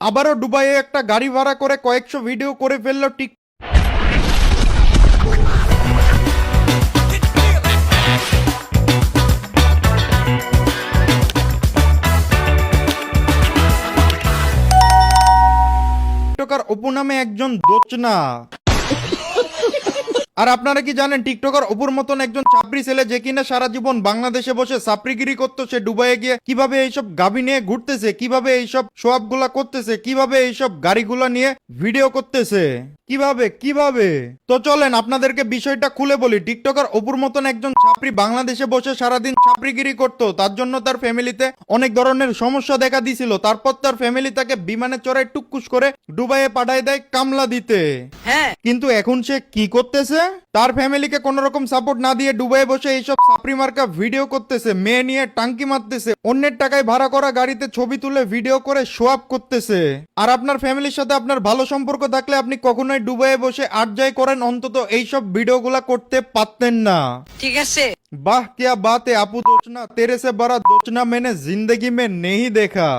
আবারও দুবাইয়ে একটা গাড়ি ভাড়া করে কয়েকশো ভিডিও করে ফেললো টিকটকার অপু নামে একজন দোচনা। আর আপনারা কি জানেন টিকটকার অপুর মতন একজন চাপরি ছেলে যে কিনা সারা জীবন বাংলাদেশে বসে চাপরিগিরি করতো, সে দুবাইয়ে গিয়ে কিভাবে এইসব গাবি নিয়ে ঘুরতেছে, কিভাবে এইসব সোয়াব গুলা করতেছে, কিভাবে এইসব গাড়িগুলা নিয়ে ভিডিও করতেছে, কিভাবে কিভাবে তো চলেন আপনাদেরকে বিষয়টা খুলে বলি। টিকটকার অপুর মতন একজন ছাপরি বাংলাদেশে বসে সারাদিন ছাপরিগিরি করতো, তার জন্য তার ফ্যামিলিতে অনেক ধরনের সমস্যা দেখা দিছিল। তারপর তার ফ্যামিলি তাকে বিমানে চড়ায় টুকুস করে দুবাইয়ে পাঠায় দেয় কামলা দিতে। কিন্তু এখন সে কি করতেছে, তার ফ্যামিলিকে কোন রকম সাপোর্ট না দিয়ে দুবাইয়ে বসে এইসব সাপরি মার্কা ভিডিও করতেছে, মেয়ে নিয়ে টাঙ্কি মারতেছে, অন্যের টাকায় ভাড়া করা গাড়িতে ছবি তুলে ভিডিও করে শো আপ করতেছে। আর আপনার ফ্যামিলির সাথে আপনার ভালো সম্পর্ক থাকলে আপনি কখনোই দুবাইয়ে বসে আড্ডায় করেন অন্তত এইসব ভিডিওগুলা করতে পারতেন না। ঠিক আছে। वाह क्या बात है आपू दोचना, तेरे से बड़ा दोचना मैंने जिंदगी में नहीं देखा।